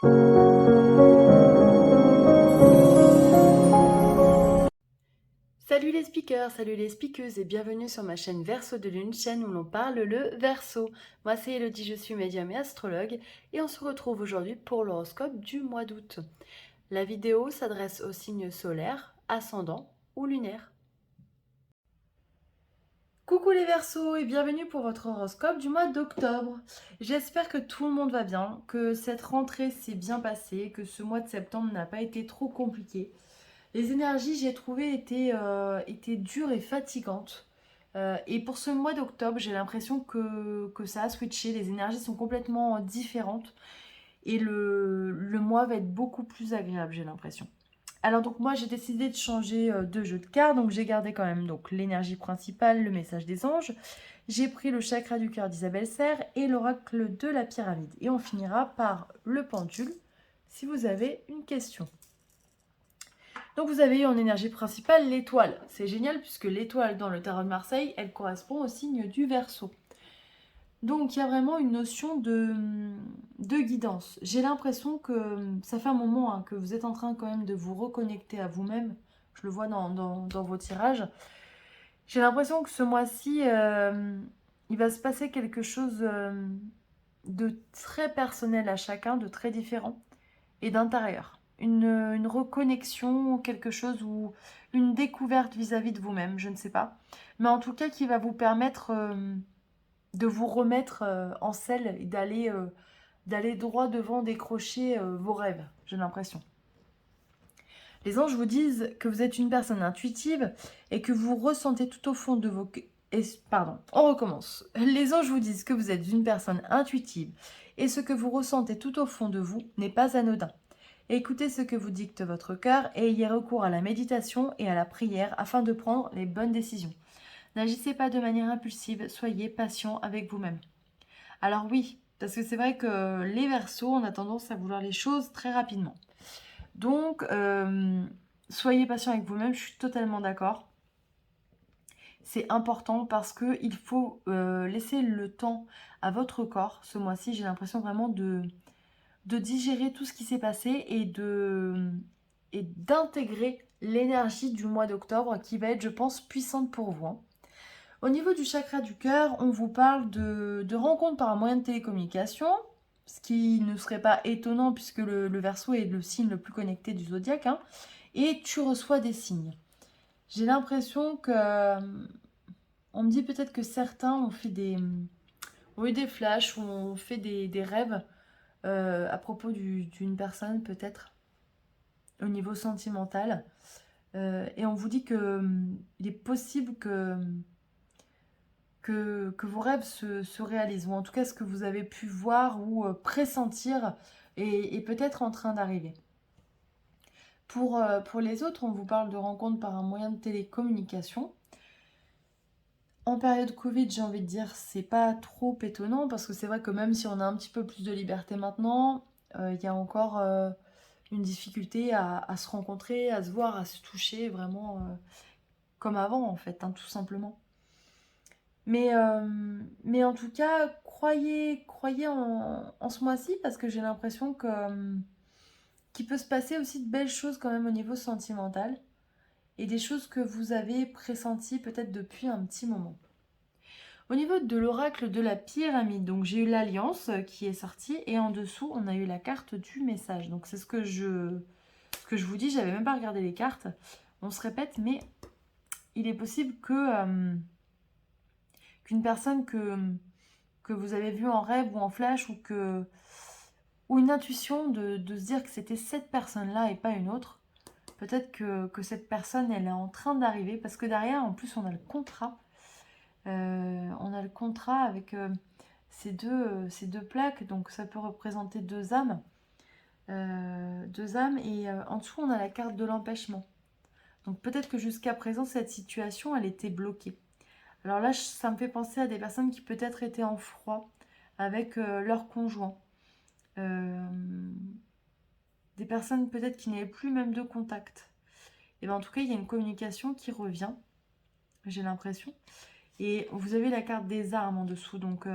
Salut les speakers, salut les speakeuses et bienvenue sur ma chaîne Verseau de Lune, chaîne où l'on parle le Verseau. Moi c'est Elodie, je suis médium et astrologue et on se retrouve aujourd'hui pour l'horoscope du mois d'août. La vidéo s'adresse aux signes solaires, ascendants ou lunaires. Coucou les Verseaux et bienvenue pour votre horoscope du mois d'octobre. J'espère que tout le monde va bien, que cette rentrée s'est bien passée, que ce mois de septembre n'a pas été trop compliqué. Les énergies, j'ai trouvé, étaient dures et fatigantes. Et pour ce mois d'octobre, j'ai l'impression que ça a switché. Les énergies sont complètement différentes. Et le mois va être beaucoup plus agréable, j'ai l'impression. Alors donc moi, j'ai décidé de changer de jeu de cartes. Donc j'ai gardé quand même donc l'énergie principale, le message des anges. J'ai pris le chakra du cœur d'Isabelle Serre et l'oracle de la pyramide. Et on finira par le pendule, si vous avez une question. Donc vous avez eu en énergie principale l'étoile. C'est génial puisque l'étoile dans le tarot de Marseille, elle correspond au signe du Verseau. Donc il y a vraiment une notion de guidance. J'ai l'impression que ça fait un moment que vous êtes en train quand même de vous reconnecter à vous-même. Je le vois dans vos tirages. J'ai l'impression que ce mois-ci, il va se passer quelque chose de très personnel à chacun, de très différent et d'intérieur. Une reconnexion, quelque chose ou une découverte vis-à-vis de vous-même, je ne sais pas. Mais en tout cas, qui va vous permettre de vous remettre en selle et d'aller droit devant, décrocher vos rêves, j'ai l'impression. Les anges vous disent que vous êtes une personne intuitive et que vous ressentez tout au fond de vos... Pardon, on recommence. Les anges vous disent que vous êtes une personne intuitive et ce que vous ressentez tout au fond de vous n'est pas anodin. Écoutez ce que vous dicte votre cœur et ayez recours à la méditation et à la prière afin de prendre les bonnes décisions. N'agissez pas de manière impulsive, soyez patient avec vous-même. Alors oui, parce que c'est vrai que les Verseaux, on a tendance à vouloir les choses très rapidement. Donc, soyez patient avec vous-même, je suis totalement d'accord. C'est important parce qu'il faut laisser le temps à votre corps. Ce mois-ci, j'ai l'impression vraiment de digérer tout ce qui s'est passé et d'intégrer l'énergie du mois d'octobre qui va être, je pense, puissante pour vous, hein. Au niveau du chakra du cœur, on vous parle de rencontres par un moyen de télécommunication, ce qui ne serait pas étonnant puisque le Verseau est le signe le plus connecté du zodiaque, hein, et tu reçois des signes. J'ai l'impression que... on me dit peut-être que certains ont eu des flashs ou ont fait des rêves à propos d'une personne peut-être au niveau sentimental. Et on vous dit que il est possible que vos rêves se réalisent, ou en tout cas ce que vous avez pu voir ou pressentir est peut-être en train d'arriver. Pour les autres, on vous parle de rencontres par un moyen de télécommunication. En période Covid, j'ai envie de dire, c'est pas trop étonnant parce que c'est vrai que même si on a un petit peu plus de liberté maintenant, il y a encore une difficulté à se rencontrer, à se voir, à se toucher vraiment comme avant en fait, hein, tout simplement. Mais en tout cas, croyez en ce mois-ci parce que j'ai l'impression qu'il peut se passer aussi de belles choses quand même au niveau sentimental et des choses que vous avez pressenties peut-être depuis un petit moment. Au niveau de l'oracle de la pyramide, donc j'ai eu l'alliance qui est sortie et en dessous on a eu la carte du message. Donc c'est ce que je vous dis, j'avais même pas regardé les cartes. On se répète, mais il est possible qu'une personne que vous avez vue en rêve ou en flash ou une intuition de se dire que c'était cette personne-là et pas une autre. Peut-être que cette personne, elle est en train d'arriver parce que derrière, en plus, on a le contrat. On a le contrat avec ces deux plaques, donc ça peut représenter deux âmes. Deux âmes et en dessous, on a la carte de l'empêchement. Donc peut-être que jusqu'à présent, cette situation, elle était bloquée. Alors là, ça me fait penser à des personnes qui peut-être étaient en froid avec leur conjoint. Euh, des personnes peut-être qui n'avaient plus même de contact. Et bien en tout cas, il y a une communication qui revient, j'ai l'impression. Et vous avez la carte des armes en dessous, donc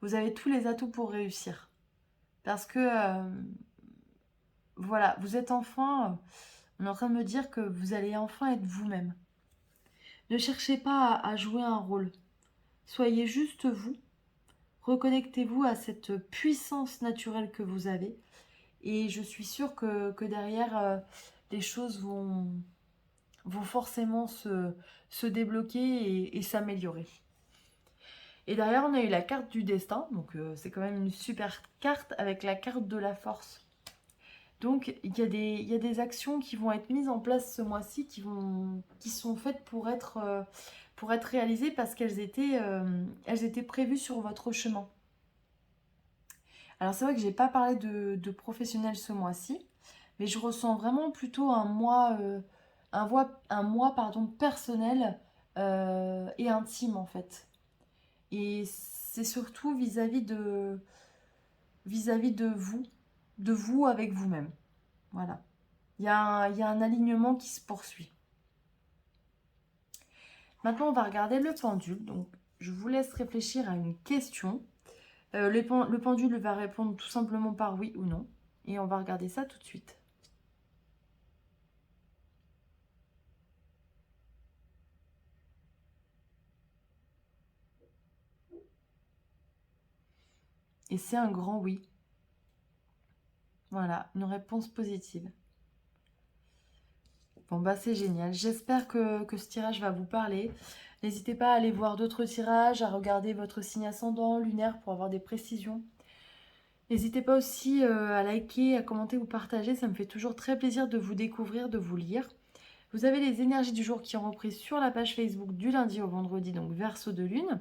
vous avez tous les atouts pour réussir. Parce que, voilà, vous êtes enfin, on est en train de me dire que vous allez enfin être vous-même. Ne cherchez pas à jouer un rôle. Soyez juste vous. Reconnectez-vous à cette puissance naturelle que vous avez. Et je suis sûre que derrière, les choses vont forcément se débloquer et s'améliorer. Et derrière, on a eu la carte du destin. Donc, c'est quand même une super carte avec la carte de la force. Donc, il y a des actions qui vont être mises en place ce mois-ci qui sont faites pour être réalisées parce elles étaient prévues sur votre chemin. Alors, c'est vrai que j'ai pas parlé de professionnel ce mois-ci, mais je ressens vraiment plutôt un mois pardon, personnel et intime en fait. Et c'est surtout vis-à-vis de vous avec vous-même. Voilà. Il y a un alignement qui se poursuit. Maintenant, on va regarder le pendule. Donc, je vous laisse réfléchir à une question. Le pendule va répondre tout simplement par oui ou non. Et on va regarder ça tout de suite. Et c'est un grand oui. Voilà, une réponse positive. Bon, bah c'est génial. J'espère que ce tirage va vous parler. N'hésitez pas à aller voir d'autres tirages, à regarder votre signe ascendant, lunaire pour avoir des précisions. N'hésitez pas aussi à liker, à commenter ou partager. Ça me fait toujours très plaisir de vous découvrir, de vous lire. Vous avez les énergies du jour qui ont repris sur la page Facebook du lundi au vendredi, donc Verseau de Lune.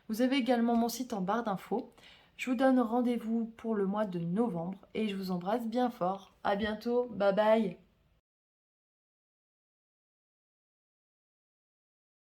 Vous avez également mon site en barre d'infos. Je vous donne rendez-vous pour le mois de novembre et je vous embrasse bien fort. À bientôt, bye bye.